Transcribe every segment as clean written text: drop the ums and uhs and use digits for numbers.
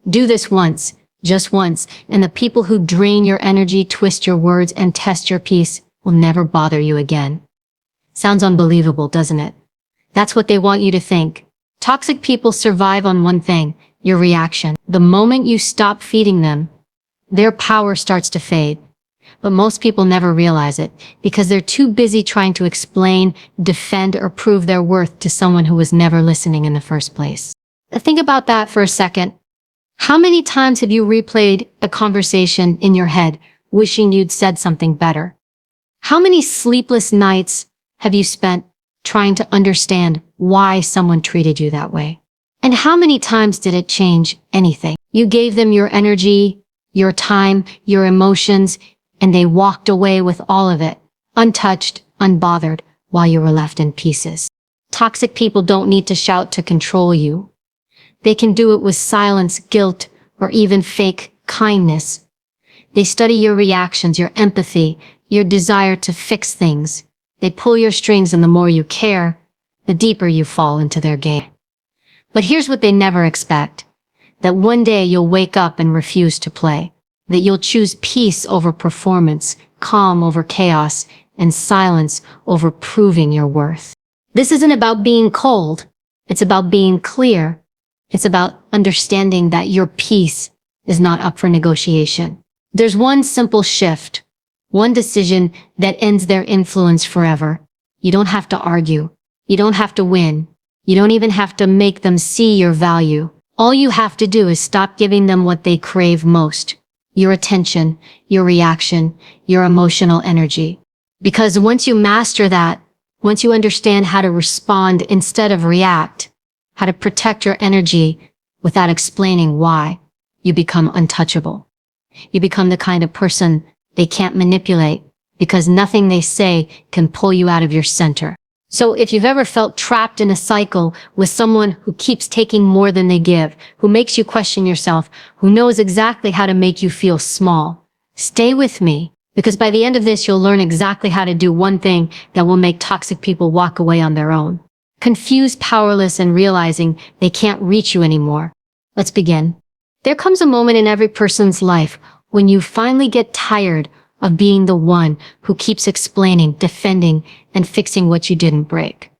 Do this once, just once, and the people who drain your energy, twist your words, and test your peace will never bother you again. Sounds unbelievable, doesn't it? That's what they want you to think. Toxic people survive on one thing, your reaction. The moment you stop feeding them, their power starts to fade. But most people never realize it because they're too busy trying to explain, defend, or prove their worth to someone who was never listening in the first place. Think about that for a second. How many times have you replayed a conversation in your head, wishing you'd said something better? How many sleepless nights have you spent trying to understand why someone treated you that way? And how many times did it change anything? You gave them your energy, your time, your emotions, and they walked away with all of it, untouched, unbothered, while you were left in pieces. Toxic people don't need to shout to control you. They can do it with silence, guilt, or even fake kindness. They study your reactions, your empathy, your desire to fix things. They pull your strings, and the more you care, the deeper you fall into their game. But here's what they never expect. That one day you'll wake up and refuse to play. That you'll choose peace over performance, calm over chaos, and silence over proving your worth. This isn't about being cold. It's about being clear. It's about understanding that your peace is not up for negotiation. There's one simple shift, one decision that ends their influence forever. You don't have to argue. You don't have to win. You don't even have to make them see your value. All you have to do is stop giving them what they crave most. Your attention, your reaction, your emotional energy. Because once you master that, once you understand how to respond instead of react, how to protect your energy without explaining why, you become untouchable. You become the kind of person they can't manipulate because nothing they say can pull you out of your center. So if you've ever felt trapped in a cycle with someone who keeps taking more than they give, who makes you question yourself, who knows exactly how to make you feel small, stay with me, because by the end of this, you'll learn exactly how to do one thing that will make toxic people walk away on their own. Confused, powerless, and realizing they can't reach you anymore. Let's begin. There comes a moment in every person's life when you finally get tired of being the one who keeps explaining, defending, and fixing what you didn't break.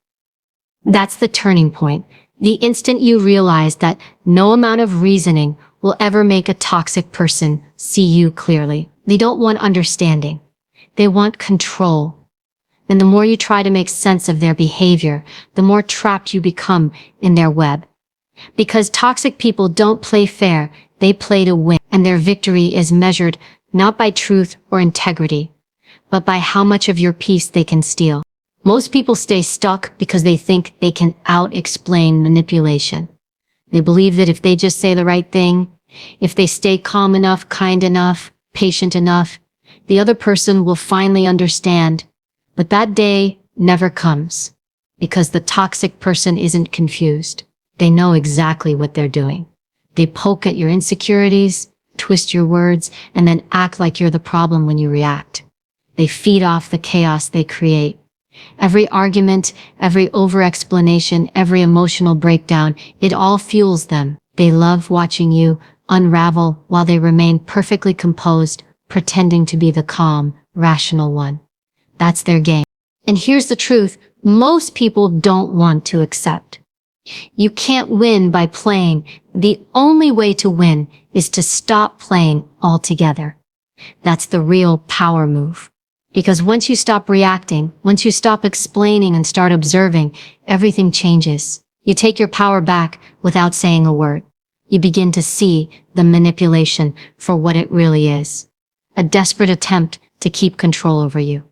That's the turning point. The instant you realize that no amount of reasoning will ever make a toxic person see you clearly. They don't want understanding. They want control. And the more you try to make sense of their behavior, the more trapped you become in their web. Because toxic people don't play fair, they play to win, and their victory is measured not by truth or integrity, but by how much of your peace they can steal. Most people stay stuck because they think they can out-explain manipulation. They believe that if they just say the right thing, if they stay calm enough, kind enough, patient enough, the other person will finally understand. But that day never comes, because the toxic person isn't confused. They know exactly what they're doing. They poke at your insecurities, twist your words, and then act like you're the problem when you react. They feed off the chaos they create. Every argument, every over-explanation, every emotional breakdown, it all fuels them. They love watching you unravel while they remain perfectly composed, pretending to be the calm, rational one. That's their game. And here's the truth, most people don't want to accept. You can't win by playing. The only way to win is to stop playing altogether. That's the real power move. Because once you stop reacting, once you stop explaining and start observing, everything changes. You take your power back without saying a word. You begin to see the manipulation for what it really is. A desperate attempt to keep control over you.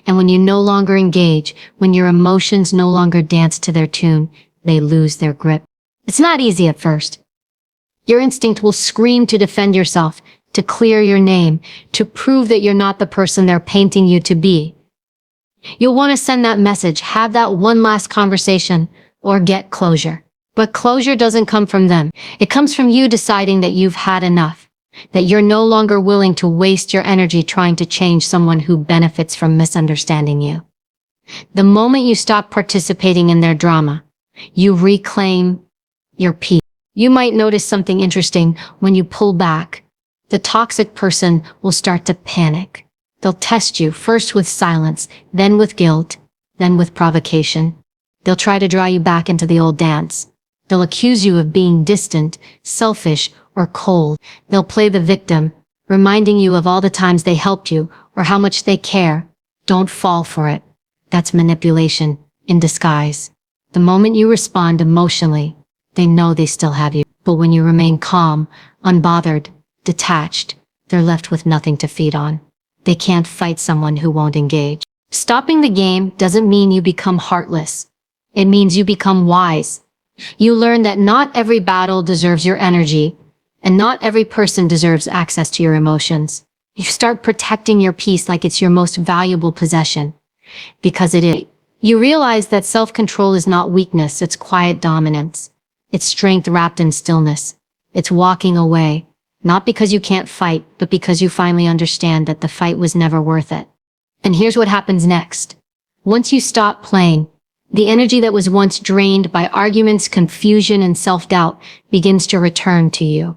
And when you no longer engage, when your emotions no longer dance to their tune, they lose their grip. It's not easy at first. Your instinct will scream to defend yourself, to clear your name, to prove that you're not the person they're painting you to be. You'll want to send that message, have that one last conversation, or get closure. But closure doesn't come from them. It comes from you deciding that you've had enough, that you're no longer willing to waste your energy trying to change someone who benefits from misunderstanding you. The moment you stop participating in their drama, you reclaim your peace. You might notice something interesting when you pull back. The toxic person will start to panic. They'll test you first with silence, then with guilt, then with provocation. They'll try to draw you back into the old dance. They'll accuse you of being distant, selfish, or cold. They'll play the victim, reminding you of all the times they helped you or how much they care. Don't fall for it. That's manipulation in disguise. The moment you respond emotionally, they know they still have you. But when you remain calm, unbothered, detached, they're left with nothing to feed on. They can't fight someone who won't engage. Stopping the game doesn't mean you become heartless. It means you become wise. You learn that not every battle deserves your energy, and not every person deserves access to your emotions. You start protecting your peace like it's your most valuable possession. Because it is. You realize that self-control is not weakness, it's quiet dominance. It's strength wrapped in stillness. It's walking away, not because you can't fight, but because you finally understand that the fight was never worth it. And here's what happens next. Once you stop playing, the energy that was once drained by arguments, confusion, and self-doubt begins to return to you.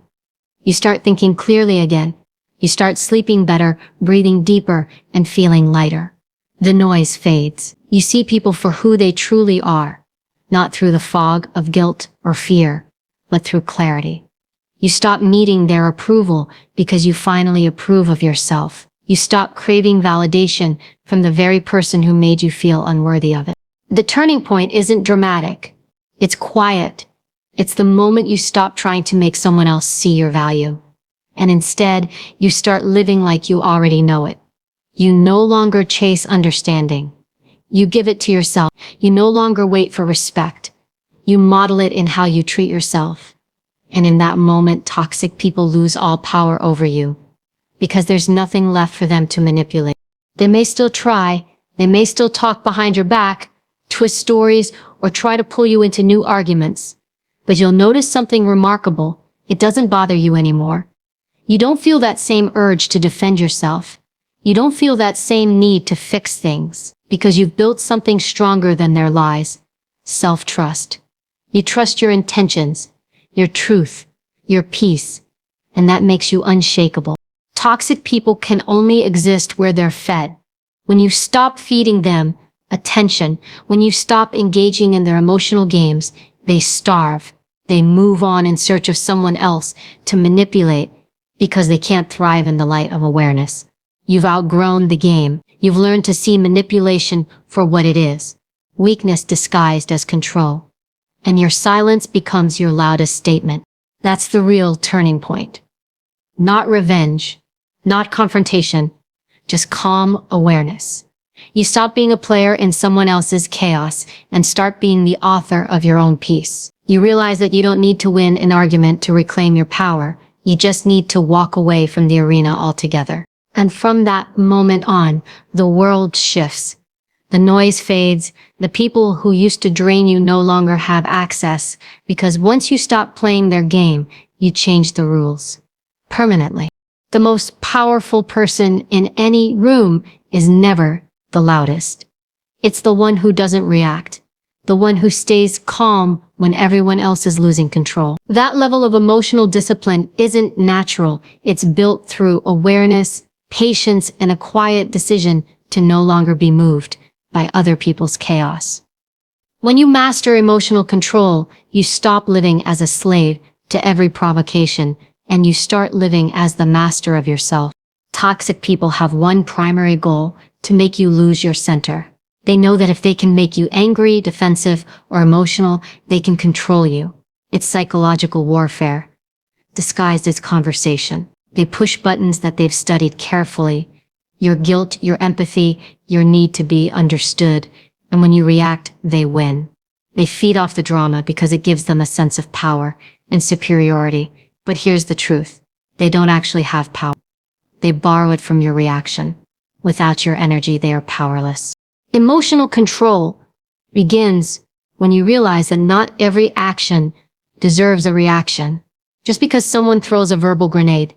You start thinking clearly again. You start sleeping better, breathing deeper, and feeling lighter. The noise fades. You see people for who they truly are, not through the fog of guilt or fear, but through clarity. You stop needing their approval because you finally approve of yourself. You stop craving validation from the very person who made you feel unworthy of it. The turning point isn't dramatic. It's quiet. It's the moment you stop trying to make someone else see your value. And instead, you start living like you already know it. You no longer chase understanding. You give it to yourself. You no longer wait for respect. You model it in how you treat yourself. And in that moment, toxic people lose all power over you, because there's nothing left for them to manipulate. They may still try. They may still talk behind your back, twist stories, or try to pull you into new arguments. But you'll notice something remarkable. It doesn't bother you anymore. You don't feel that same urge to defend yourself. You don't feel that same need to fix things, because you've built something stronger than their lies. Self-trust. You trust your intentions, your truth, your peace, and that makes you unshakable. Toxic people can only exist where they're fed. When you stop feeding them attention, when you stop engaging in their emotional games, they starve. They move on in search of someone else to manipulate because they can't thrive in the light of awareness. You've outgrown the game. You've learned to see manipulation for what it is. Weakness disguised as control. And your silence becomes your loudest statement. That's the real turning point. Not revenge, not confrontation, just calm awareness. You stop being a player in someone else's chaos and start being the author of your own peace. You realize that you don't need to win an argument to reclaim your power. You just need to walk away from the arena altogether. And from that moment on, the world shifts. The noise fades. The people who used to drain you no longer have access, because once you stop playing their game, you change the rules. Permanently. The most powerful person in any room is never the loudest. It's the one who doesn't react. The one who stays calm when everyone else is losing control. That level of emotional discipline isn't natural. It's built through awareness, patience, and a quiet decision to no longer be moved by other people's chaos. When you master emotional control, you stop living as a slave to every provocation, and you start living as the master of yourself. Toxic people have one primary goal: to make you lose your center. They know that if they can make you angry, defensive, or emotional, they can control you. It's psychological warfare, disguised as conversation. They push buttons that they've studied carefully. Your guilt, your empathy, your need to be understood. And when you react, they win. They feed off the drama because it gives them a sense of power and superiority. But here's the truth. They don't actually have power. They borrow it from your reaction. Without your energy, they are powerless. Emotional control begins when you realize that not every action deserves a reaction. Just because someone throws a verbal grenade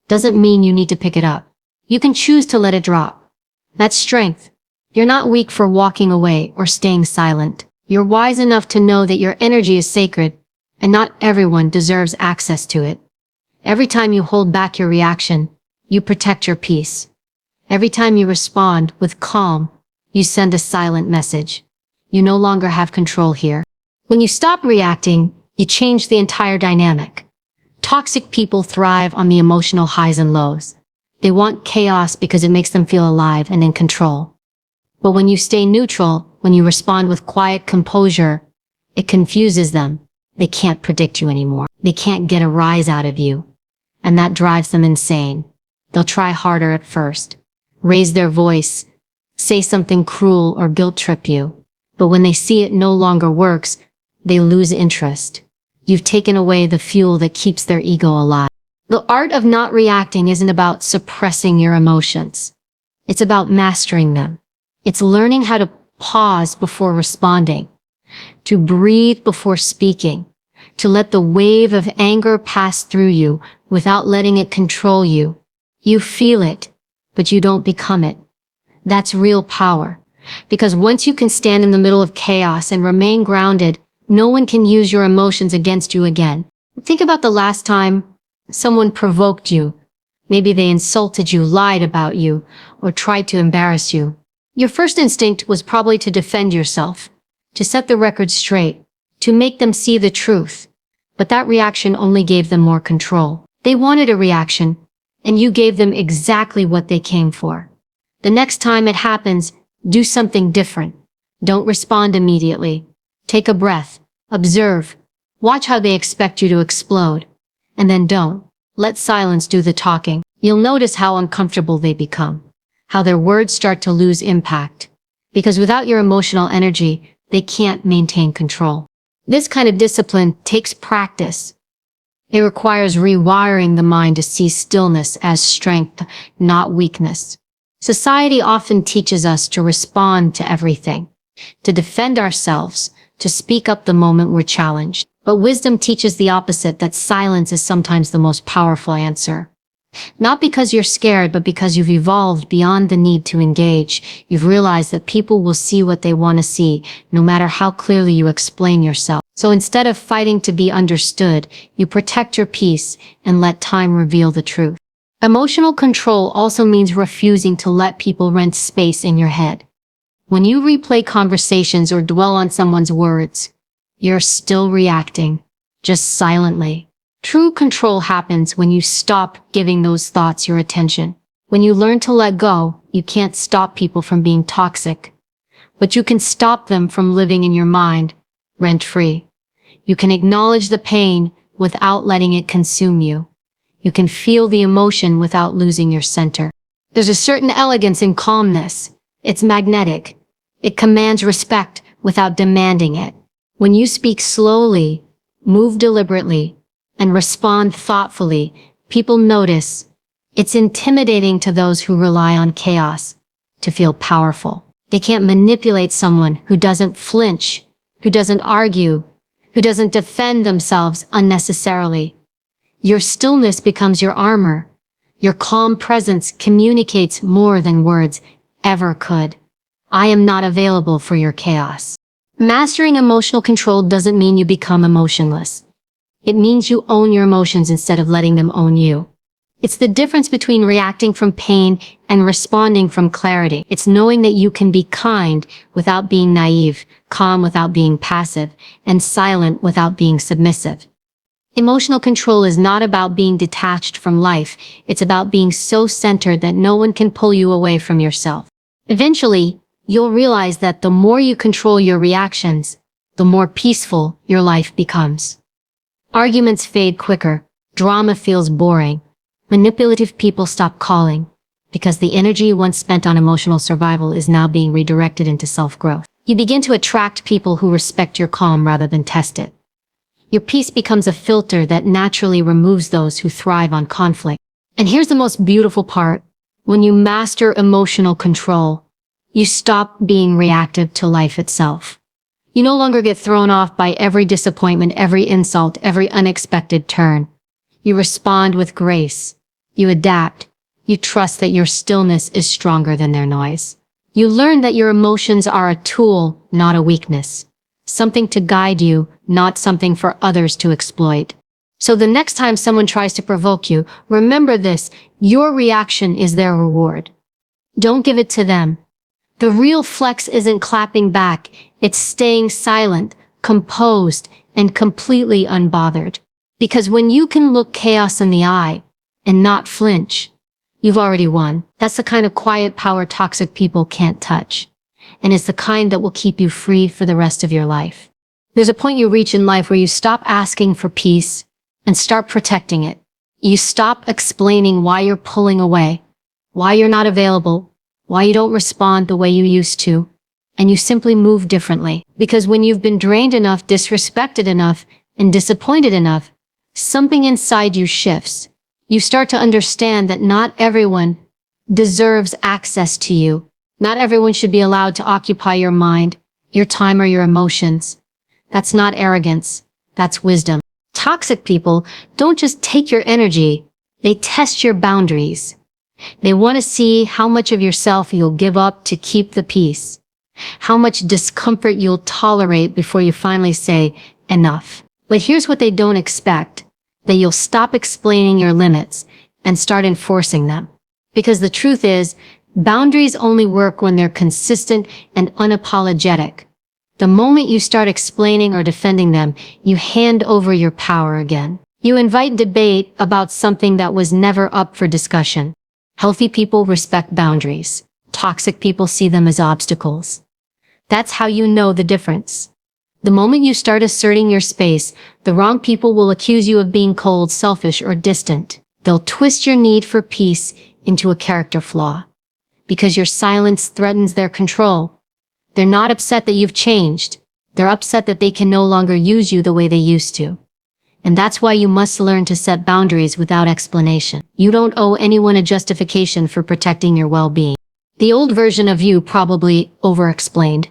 doesn't mean you need to pick it up. You can choose to let it drop. That's strength. You're not weak for walking away or staying silent. You're wise enough to know that your energy is sacred, and not everyone deserves access to it. Every time you hold back your reaction, you protect your peace. Every time you respond with calm, you send a silent message. You no longer have control here. When you stop reacting, you change the entire dynamic. Toxic people thrive on the emotional highs and lows. They want chaos because it makes them feel alive and in control. But when you stay neutral, when you respond with quiet composure, it confuses them. They can't predict you anymore. They can't get a rise out of you. And that drives them insane. They'll try harder at first, raise their voice, say something cruel or guilt trip you. But when they see it no longer works, they lose interest. You've taken away the fuel that keeps their ego alive. The art of not reacting isn't about suppressing your emotions. It's about mastering them. It's learning how to pause before responding, to breathe before speaking, to let the wave of anger pass through you without letting it control you. You feel it, but you don't become it. That's real power. Because once you can stand in the middle of chaos and remain grounded, no one can use your emotions against you again. Think about the last time someone provoked you. Maybe they insulted you, lied about you, or tried to embarrass you. Your first instinct was probably to defend yourself, to set the record straight, to make them see the truth. But that reaction only gave them more control. They wanted a reaction, and you gave them exactly what they came for. The next time it happens, do something different. Don't respond immediately. Take a breath. Observe. Watch how they expect you to explode. And then don't. Let silence do the talking. You'll notice how uncomfortable they become, how their words start to lose impact. Because without your emotional energy, they can't maintain control. This kind of discipline takes practice. It requires rewiring the mind to see stillness as strength, not weakness. Society often teaches us to respond to everything, to defend ourselves, to speak up the moment we're challenged. But wisdom teaches the opposite, that silence is sometimes the most powerful answer. Not because you're scared, but because you've evolved beyond the need to engage. You've realized that people will see what they want to see, no matter how clearly you explain yourself. So instead of fighting to be understood, you protect your peace and let time reveal the truth. Emotional control also means refusing to let people rent space in your head. When you replay conversations or dwell on someone's words, you're still reacting, just silently. True control happens when you stop giving those thoughts your attention. When you learn to let go, you can't stop people from being toxic, but you can stop them from living in your mind, rent-free. You can acknowledge the pain without letting it consume you. You can feel the emotion without losing your center. There's a certain elegance in calmness. It's magnetic. It commands respect without demanding it. When you speak slowly, move deliberately, and respond thoughtfully, people notice. It's intimidating to those who rely on chaos to feel powerful. They can't manipulate someone who doesn't flinch, who doesn't argue, who doesn't defend themselves unnecessarily. Your stillness becomes your armor. Your calm presence communicates more than words ever could. I am not available for your chaos. Mastering emotional control doesn't mean you become emotionless. It means you own your emotions instead of letting them own you. It's the difference between reacting from pain and responding from clarity. It's knowing that you can be kind without being naive, calm without being passive, and silent without being submissive. Emotional control is not about being detached from life. It's about being so centered that no one can pull you away from yourself. Eventually, you'll realize that the more you control your reactions, the more peaceful your life becomes. Arguments fade quicker. Drama feels boring. Manipulative people stop calling, because the energy once spent on emotional survival is now being redirected into self-growth. You begin to attract people who respect your calm rather than test it. Your peace becomes a filter that naturally removes those who thrive on conflict. And here's the most beautiful part. When you master emotional control, you stop being reactive to life itself. You no longer get thrown off by every disappointment, every insult, every unexpected turn. You respond with grace. You adapt. You trust that your stillness is stronger than their noise. You learn that your emotions are a tool, not a weakness. something to guide you, not something for others to exploit. So the next time someone tries to provoke you, remember this: your reaction is their reward. Don't give it to them. The real flex isn't clapping back, it's staying silent, composed, and completely unbothered. Because when you can look chaos in the eye and not flinch, you've already won. That's the kind of quiet power toxic people can't touch. And it's the kind that will keep you free for the rest of your life. There's a point you reach in life where you stop asking for peace and start protecting it. You stop explaining why you're pulling away, why you're not available, why you don't respond the way you used to, and you simply move differently. Because when you've been drained enough, disrespected enough, and disappointed enough, something inside you shifts. You start to understand that not everyone deserves access to you. Not everyone should be allowed to occupy your mind, your time, or your emotions. That's not arrogance. That's wisdom. Toxic people don't just take your energy, they test your boundaries. They want to see how much of yourself you'll give up to keep the peace, how much discomfort you'll tolerate before you finally say, enough. But here's what they don't expect: that you'll stop explaining your limits and start enforcing them. Because the truth is, boundaries only work when they're consistent and unapologetic. The moment you start explaining or defending them, you hand over your power again. You invite debate about something that was never up for discussion. Healthy people respect boundaries. Toxic people see them as obstacles. That's how you know the difference. The moment you start asserting your space, the wrong people will accuse you of being cold, selfish, or distant. They'll twist your need for peace into a character flaw. Because your silence threatens their control. They're not upset that you've changed. They're upset that they can no longer use you the way they used to. And that's why you must learn to set boundaries without explanation. You don't owe anyone a justification for protecting your well-being. The old version of you probably over-explained.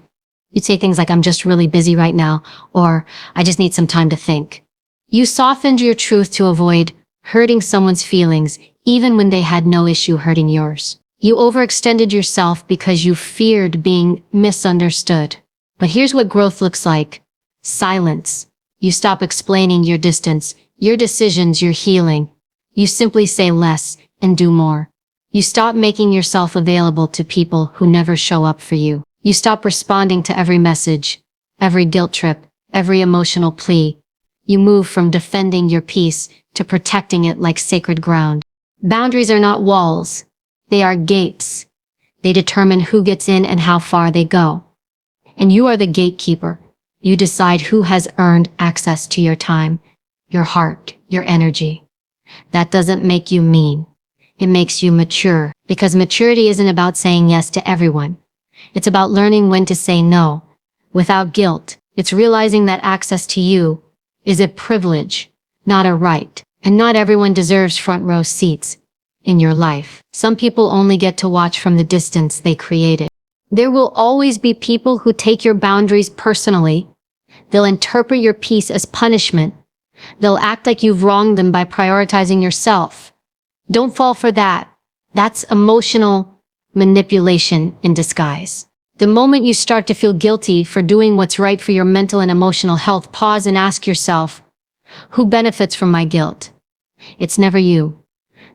You'd say things like, I'm just really busy right now, or I just need some time to think. You softened your truth to avoid hurting someone's feelings, even when they had no issue hurting yours. You overextended yourself because you feared being misunderstood. But here's what growth looks like: silence. You stop explaining your distance, your decisions, your healing. You simply say less and do more. You stop making yourself available to people who never show up for you. You stop responding to every message, every guilt trip, every emotional plea. You move from defending your peace to protecting it like sacred ground. Boundaries are not walls. They are gates. They determine who gets in and how far they go. And you are the gatekeeper. You decide who has earned access to your time, your heart, your energy. That doesn't make you mean. It makes you mature. Because maturity isn't about saying yes to everyone. It's about learning when to say no, without guilt. It's realizing that access to you is a privilege, not a right. And not everyone deserves front row seats in your life. Some people only get to watch from the distance they created. There will always be people who take your boundaries personally. They'll interpret your peace as punishment. They'll act like you've wronged them by prioritizing yourself. Don't fall for that. That's emotional manipulation in disguise. The moment you start to feel guilty for doing what's right for your mental and emotional health, pause and ask yourself, who benefits from my guilt? It's never you.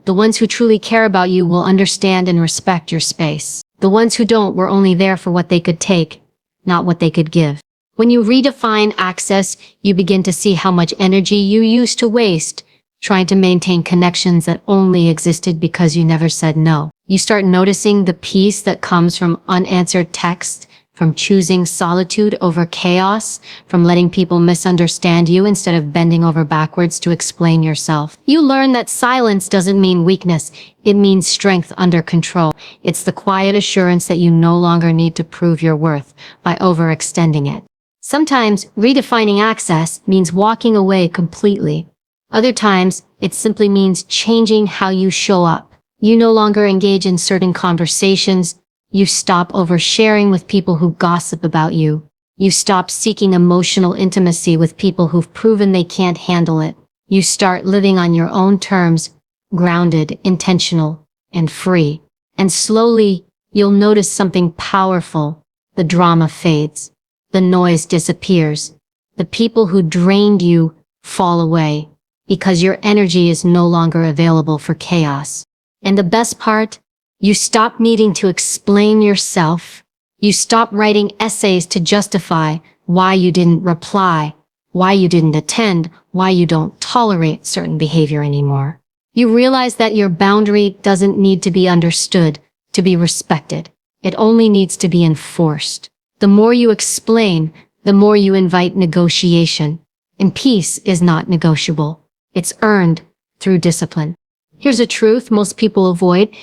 The ones who truly care about you will understand and respect your space. The ones who don't were only there for what they could take, not what they could give. When you redefine access, you begin to see how much energy you used to waste trying to maintain connections that only existed because you never said no. You start noticing the peace that comes from unanswered text, from choosing solitude over chaos, from letting people misunderstand you instead of bending over backwards to explain yourself. You learn that silence doesn't mean weakness, it means strength under control. It's the quiet assurance that you no longer need to prove your worth by overextending it. Sometimes redefining access means walking away completely. Other times, it simply means changing how you show up. You no longer engage in certain conversations. You stop oversharing with people who gossip about you. You stop seeking emotional intimacy with people who've proven they can't handle it. You start living on your own terms, grounded, intentional, and free. And slowly, you'll notice something powerful. The drama fades. the noise disappears. The people who drained you fall away because your energy is no longer available for chaos. And the best part, you stop needing to explain yourself. You stop writing essays to justify why you didn't reply, why you didn't attend, why you don't tolerate certain behavior anymore. You realize that your boundary doesn't need to be understood to be respected. It only needs to be enforced. The more you explain, the more you invite negotiation. And peace is not negotiable. It's earned through discipline. Here's a truth most people avoid.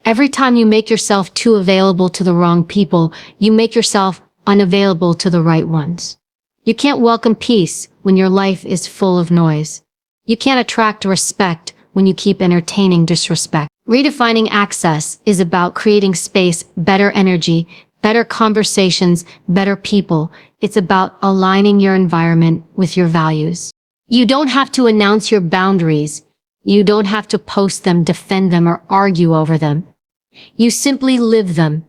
Every time you make yourself too available to the wrong people, you make yourself unavailable to the right ones. You can't welcome peace when your life is full of noise. You can't attract respect when you keep entertaining disrespect. Redefining access is about creating space, better energy, better conversations, better people. It's about aligning your environment with your values. You don't have to announce your boundaries. You don't have to post them, defend them, or argue over them. You simply live them.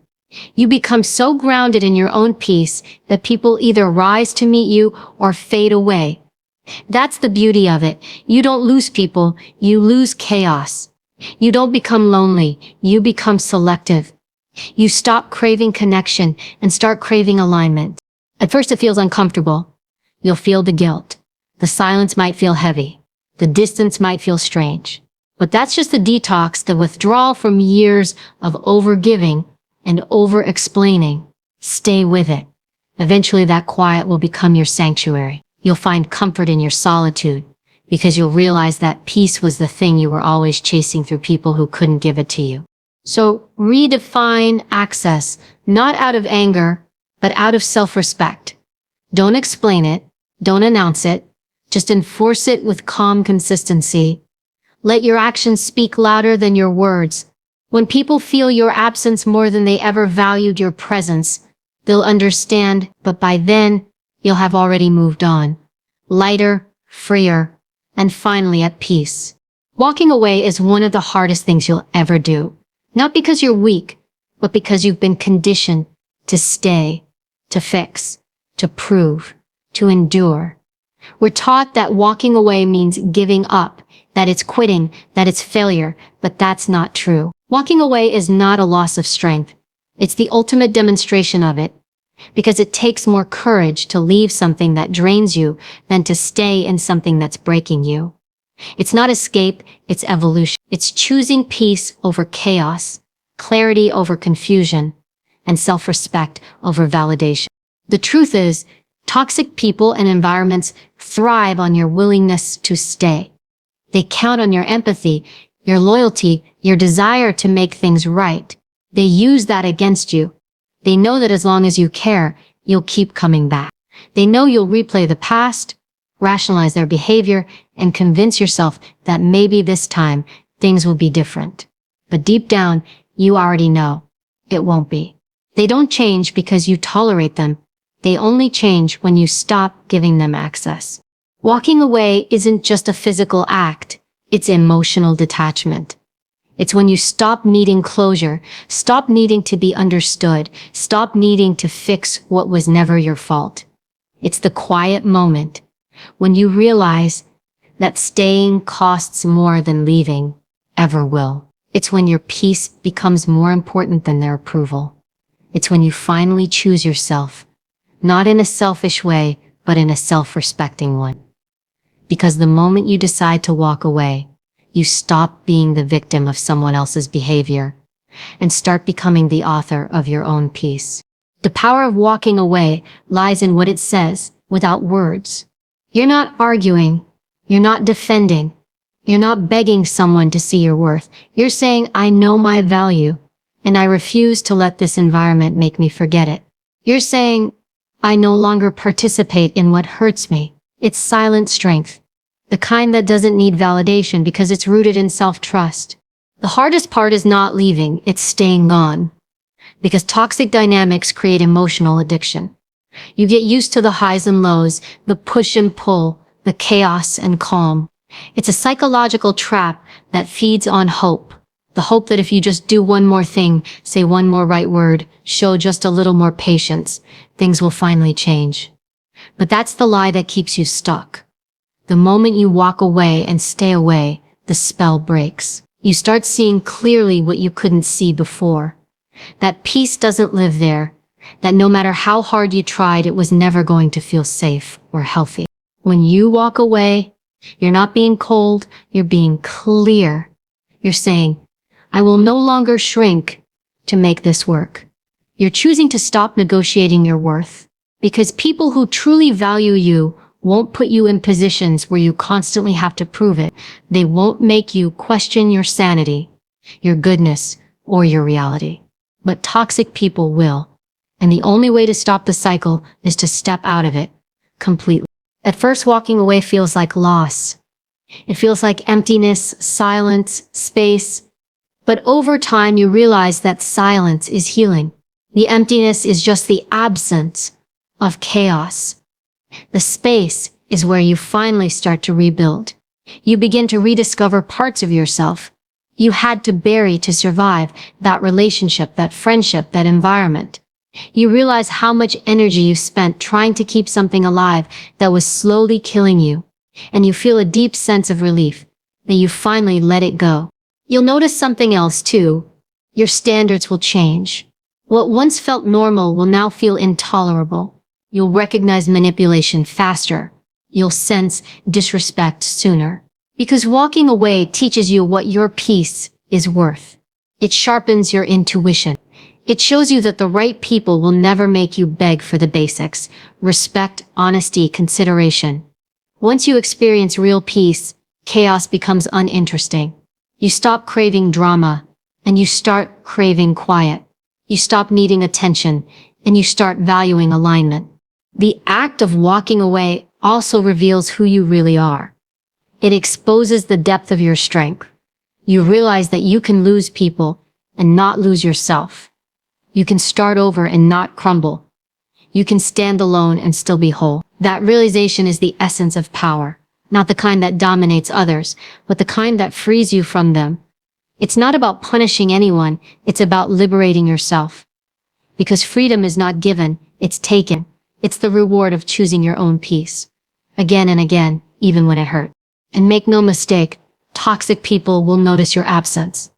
You become so grounded in your own peace that people either rise to meet you or fade away. That's the beauty of it. You don't lose people, you lose chaos. You don't become lonely, you become selective. You stop craving connection and start craving alignment. At first it feels uncomfortable. You'll feel the guilt. The silence might feel heavy. The distance might feel strange. But that's just the detox, the withdrawal from years of overgiving and over-explaining. Stay with it. Eventually that quiet will become your sanctuary. You'll find comfort in your solitude because you'll realize that peace was the thing you were always chasing through people who couldn't give it to you. So redefine access, not out of anger, but out of self-respect. Don't explain it. Don't announce it. Just enforce it with calm consistency. Let your actions speak louder than your words. When people feel your absence more than they ever valued your presence, they'll understand, but by then, you'll have already moved on. Lighter, freer, and finally at peace. Walking away is one of the hardest things you'll ever do. Not because you're weak, but because you've been conditioned to stay, to fix, to prove, to endure. We're taught that walking away means giving up, that it's quitting, that it's failure, but that's not true. Walking away is not a loss of strength. It's the ultimate demonstration of it, because it takes more courage to leave something that drains you than to stay in something that's breaking you. It's not escape, it's evolution. It's choosing peace over chaos, clarity over confusion, and self-respect over validation. The truth is, toxic people and environments thrive on your willingness to stay. They count on your empathy, your loyalty, your desire to make things right. They use that against you. They know that as long as you care, you'll keep coming back. They know you'll replay the past, rationalize their behavior, and convince yourself that maybe this time things will be different. But deep down, you already know it won't be. They don't change because you tolerate them. They only change when you stop giving them access. Walking away isn't just a physical act, it's emotional detachment. It's when you stop needing closure, stop needing to be understood, stop needing to fix what was never your fault. It's the quiet moment when you realize that staying costs more than leaving ever will. It's when your peace becomes more important than their approval. It's when you finally choose yourself, not in a selfish way, but in a self-respecting one. Because the moment you decide to walk away, you stop being the victim of someone else's behavior and start becoming the author of your own peace. The power of walking away lies in what it says without words. You're not arguing. You're not defending. You're not begging someone to see your worth. You're saying, I know my value, and I refuse to let this environment make me forget it. You're saying, I no longer participate in what hurts me. It's silent strength. The kind that doesn't need validation because it's rooted in self-trust. The hardest part is not leaving, it's staying gone. Because toxic dynamics create emotional addiction. You get used to the highs and lows, the push and pull, the chaos and calm. It's a psychological trap that feeds on hope, The hope that if you just do one more thing, say one more right word, show just a little more patience, things will finally change. But that's the lie that keeps you stuck. The moment you walk away and stay away, the spell breaks. You start seeing clearly what you couldn't see before. That peace doesn't live there, that no matter how hard you tried, it was never going to feel safe or healthy. When you walk away, you're not being cold, you're being clear. You're saying, I will no longer shrink to make this work. You're choosing to stop negotiating your worth, because people who truly value you won't put you in positions where you constantly have to prove it. They won't make you question your sanity, your goodness, or your reality. But toxic people will. And the only way to stop the cycle is to step out of it completely. At first, walking away feels like loss. It feels like emptiness, silence, space. But over time, you realize that silence is healing. The emptiness is just the absence of chaos. The space is where you finally start to rebuild. You begin to rediscover parts of yourself you had to bury to survive, that relationship, that friendship, that environment. You realize how much energy you spent trying to keep something alive that was slowly killing you, and you feel a deep sense of relief that you finally let it go. You'll notice something else too. Your standards will change. What once felt normal will now feel intolerable. You'll recognize manipulation faster. You'll sense disrespect sooner. Because walking away teaches you what your peace is worth. It sharpens your intuition. It shows you that the right people will never make you beg for the basics: respect, honesty, consideration. Once you experience real peace, chaos becomes uninteresting. You stop craving drama, and you start craving quiet. You stop needing attention, and you start valuing alignment. The act of walking away also reveals who you really are. It exposes the depth of your strength. You realize that you can lose people and not lose yourself. You can start over and not crumble. You can stand alone and still be whole. That realization is the essence of power, not the kind that dominates others, but the kind that frees you from them. It's not about punishing anyone, it's about liberating yourself. Because freedom is not given, it's taken. It's the reward of choosing your own peace. Again and again, even when it hurts. And make no mistake, toxic people will notice your absence.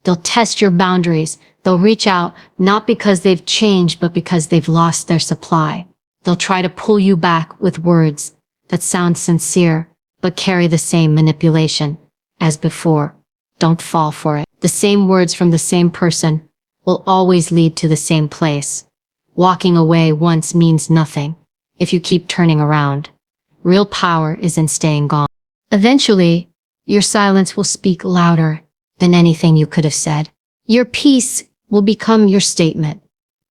They'll test your boundaries. They'll reach out, not because they've changed, but because they've lost their supply. They'll try to pull you back with words that sound sincere, but carry the same manipulation as before. Don't fall for it. The same words from the same person will always lead to the same place. Walking away once means nothing if you keep turning around. Real power is in staying gone. Eventually, your silence will speak louder than anything you could have said. Your peace will become your statement.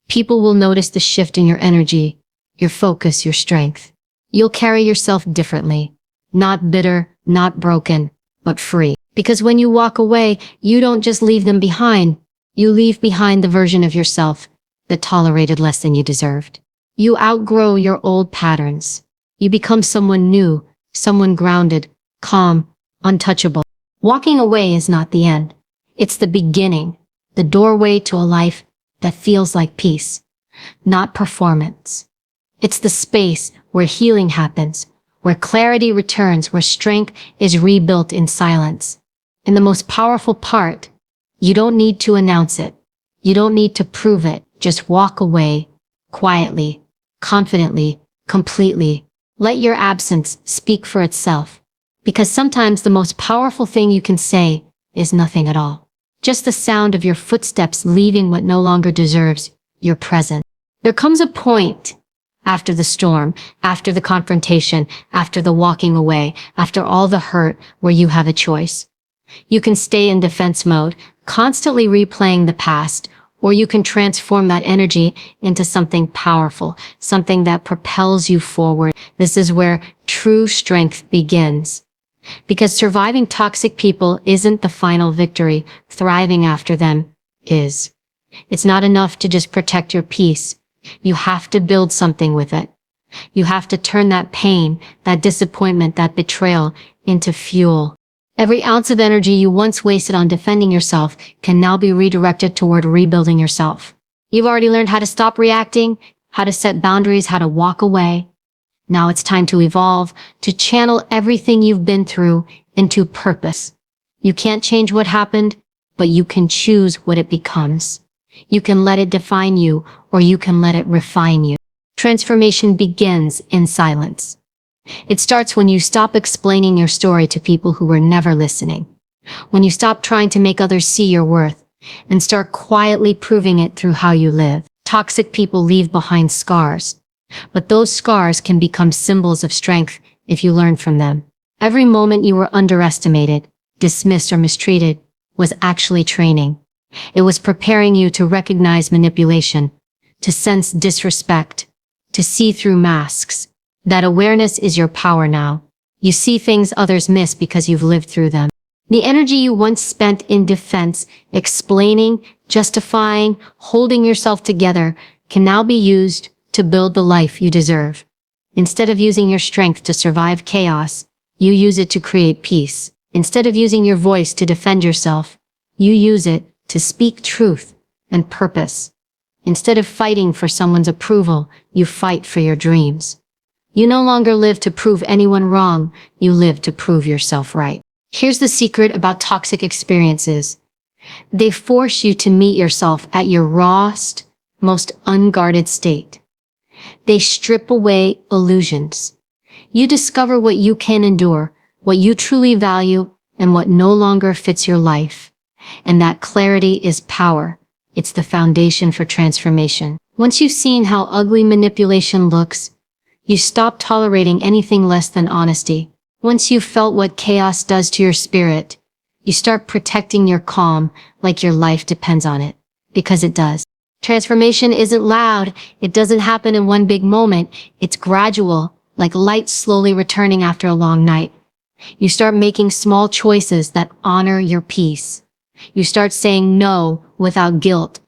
People will notice the shift in your energy, your focus, your strength. You'll carry yourself differently. Not bitter, not broken, but free. Because when you walk away, you don't just leave them behind. You leave behind the version of yourself that tolerated less than you deserved. You outgrow your old patterns. You become someone new, someone grounded, calm, untouchable. Walking away is not the end. It's the beginning, the doorway to a life that feels like peace, not performance. It's the space where healing happens, where clarity returns, where strength is rebuilt in silence. And the most powerful part, you don't need to announce it. You don't need to prove it. Just walk away, quietly, confidently, completely. Let your absence speak for itself. Because sometimes the most powerful thing you can say is nothing at all. Just the sound of your footsteps leaving what no longer deserves your presence. There comes a point after the storm, after the confrontation, after the walking away, after all the hurt, where you have a choice. You can stay in defense mode, constantly replaying the past, or you can transform that energy into something powerful, something that propels you forward. This is where true strength begins. Because surviving toxic people isn't the final victory, thriving after them is. It's not enough to just protect your peace. You have to build something with it. You have to turn that pain, that disappointment, that betrayal into fuel. Every ounce of energy you once wasted on defending yourself can now be redirected toward rebuilding yourself. You've already learned how to stop reacting, how to set boundaries, how to walk away. Now it's time to evolve, to channel everything you've been through into purpose. You can't change what happened, but you can choose what it becomes. You can let it define you, or you can let it refine you. Transformation begins in silence. It starts when you stop explaining your story to people who were never listening. When you stop trying to make others see your worth and start quietly proving it through how you live. Toxic people leave behind scars, but those scars can become symbols of strength if you learn from them. Every moment you were underestimated, dismissed, or mistreated was actually training. It was preparing you to recognize manipulation, to sense disrespect, to see through masks. That awareness is your power now. You see things others miss because you've lived through them. The energy you once spent in defense, explaining, justifying, holding yourself together can now be used to build the life you deserve. Instead of using your strength to survive chaos, you use it to create peace. Instead of using your voice to defend yourself, you use it to speak truth and purpose. Instead of fighting for someone's approval, you fight for your dreams. You no longer live to prove anyone wrong, you live to prove yourself right. Here's the secret about toxic experiences. They force you to meet yourself at your rawest, most unguarded state. They strip away illusions. You discover what you can endure, what you truly value, and what no longer fits your life. And that clarity is power. It's the foundation for transformation. Once you've seen how ugly manipulation looks, you stop tolerating anything less than honesty. Once you've felt what chaos does to your spirit, you start protecting your calm like your life depends on it. Because it does. Transformation isn't loud. It doesn't happen in one big moment. It's gradual, like light slowly returning after a long night. You start making small choices that honor your peace. You start saying no without guilt.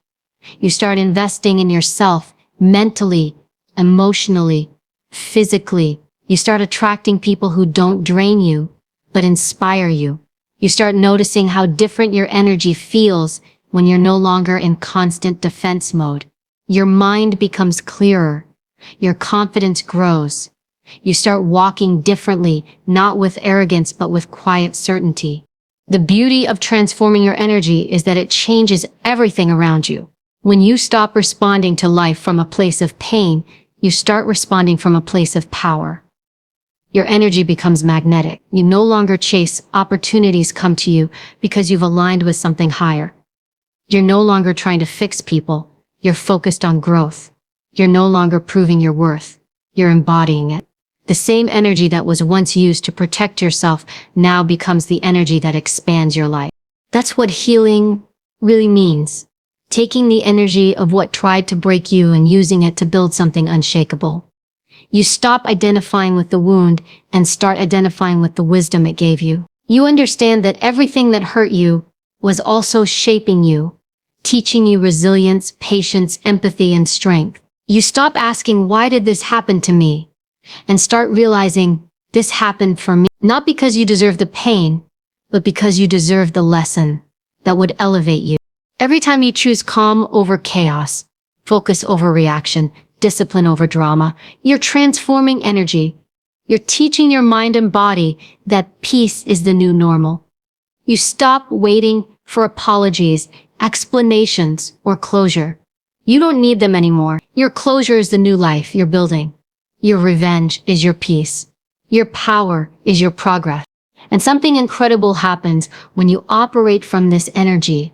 You start investing in yourself mentally, emotionally, physically. You start attracting people who don't drain you, but inspire you. You start noticing how different your energy feels when you're no longer in constant defense mode. Your mind becomes clearer. Your confidence grows. You start walking differently, not with arrogance, but with quiet certainty. The beauty of transforming your energy is that it changes everything around you. When you stop responding to life from a place of pain, you start responding from a place of power. Your energy becomes magnetic. You no longer chase opportunities come to you because you've aligned with something higher. You're no longer trying to fix people. You're focused on growth. You're no longer proving your worth. You're embodying it. The same energy that was once used to protect yourself now becomes the energy that expands your life. That's what healing really means. Taking the energy of what tried to break you and using it to build something unshakable. You stop identifying with the wound and start identifying with the wisdom it gave you. You understand that everything that hurt you was also shaping you, teaching you resilience, patience, empathy, and strength. You stop asking, why did this happen to me? And start realizing this happened for me, not because you deserve the pain, but because you deserve the lesson that would elevate you. Every time you choose calm over chaos, focus over reaction, discipline over drama, you're transforming energy. You're teaching your mind and body that peace is the new normal. You stop waiting for apologies, explanations, or closure. You don't need them anymore. Your closure is the new life you're building. Your revenge is your peace. Your power is your progress. And something incredible happens when you operate from this energy.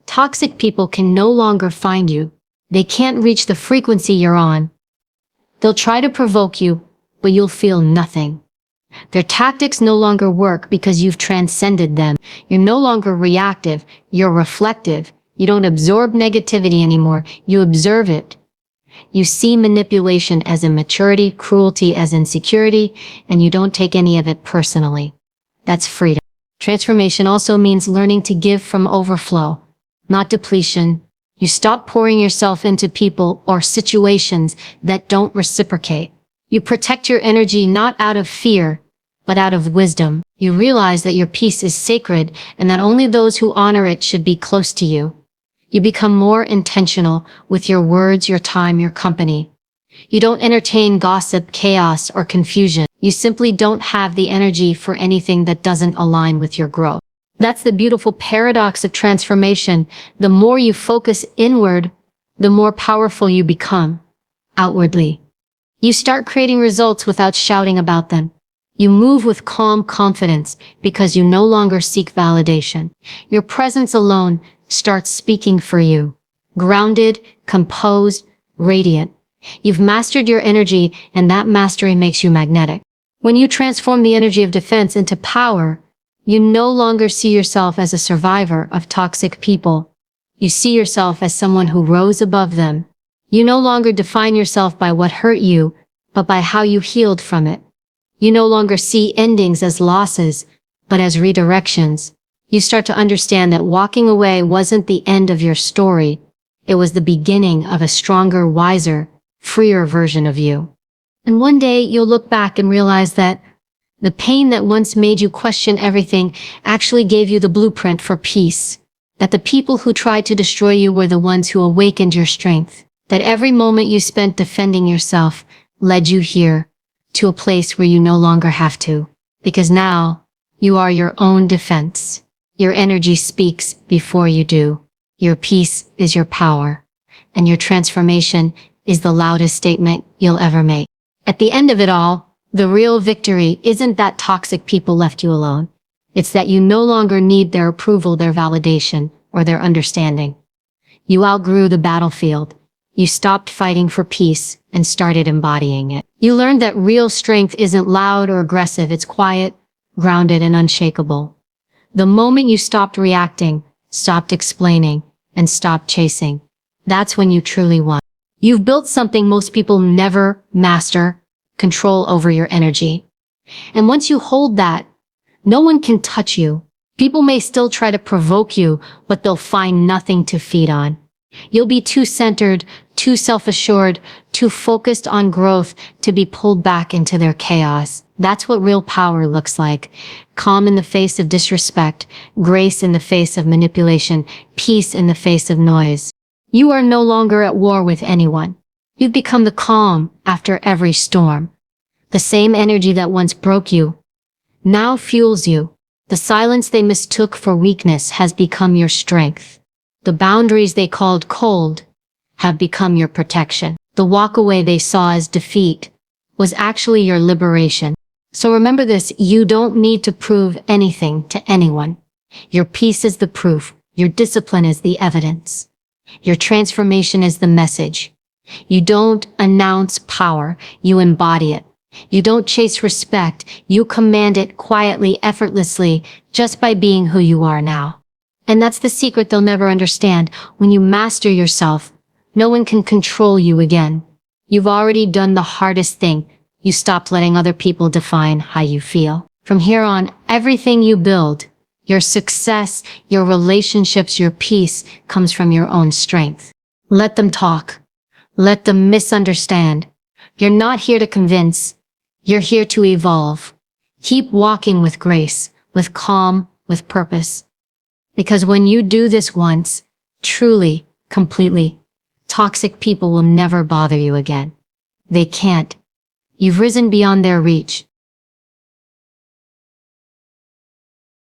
Toxic people can no longer find you. They can't reach the frequency you're on. They'll try to provoke you, but you'll feel nothing. Their tactics no longer work because you've transcended them. You're no longer reactive, you're reflective. You don't absorb negativity anymore, you observe it. You see manipulation as immaturity, cruelty as insecurity, and you don't take any of it personally. That's freedom. Transformation also means learning to give from overflow, not depletion. You stop pouring yourself into people or situations that don't reciprocate. You protect your energy not out of fear, but out of wisdom. You realize that your peace is sacred and that only those who honor it should be close to you. You become more intentional with your words, your time, your company. You don't entertain gossip, chaos, or confusion. You simply don't have the energy for anything that doesn't align with your growth. That's the beautiful paradox of transformation. The more you focus inward, the more powerful you become outwardly. You start creating results without shouting about them. You move with calm confidence because you no longer seek validation. Your presence alone starts speaking for you. Grounded, composed, radiant. You've mastered your energy, and that mastery makes you magnetic. When you transform the energy of defense into power, you no longer see yourself as a survivor of toxic people. You see yourself as someone who rose above them. You no longer define yourself by what hurt you, but by how you healed from it. You no longer see endings as losses, but as redirections. You start to understand that walking away wasn't the end of your story. It was the beginning of a stronger, wiser, freer version of you. And one day you'll look back and realize that the pain that once made you question everything actually gave you the blueprint for peace. That the people who tried to destroy you were the ones who awakened your strength. That every moment you spent defending yourself led you here, to a place where you no longer have to. Because now, you are your own defense. Your energy speaks before you do. Your peace is your power. And your transformation is the loudest statement you'll ever make. At the end of it all, the real victory isn't that toxic people left you alone. It's that you no longer need their approval, their validation, or their understanding. You outgrew the battlefield. You stopped fighting for peace and started embodying it. You learned that real strength isn't loud or aggressive. It's quiet, grounded, and unshakable. The moment you stopped reacting, stopped explaining, and stopped chasing, that's when you truly won. You've built something most people never master: control over your energy. And once you hold that, no one can touch you. People may still try to provoke you, but they'll find nothing to feed on. You'll be too centered, too self-assured, too focused on growth to be pulled back into their chaos. That's what real power looks like. Calm in the face of disrespect, grace in the face of manipulation, peace in the face of noise. You are no longer at war with anyone. You've become the calm after every storm. The same energy that once broke you now fuels you. The silence they mistook for weakness has become your strength. The boundaries they called cold have become your protection. The walk away they saw as defeat was actually your liberation. So remember this: you don't need to prove anything to anyone. Your peace is the proof. Your discipline is the evidence. Your transformation is the message. You don't announce power, you embody it. You don't chase respect, you command it quietly, effortlessly, just by being who you are now. And that's the secret they'll never understand. When you master yourself, no one can control you again. You've already done the hardest thing. You stopped letting other people define how you feel. From here on, everything you build, your success, your relationships, your peace, comes from your own strength. Let them talk. Let them misunderstand. You're not here to convince. You're here to evolve. Keep walking with grace, with calm, with purpose. Because when you do this once, truly, completely, toxic people will never bother you again. They can't. You've risen beyond their reach.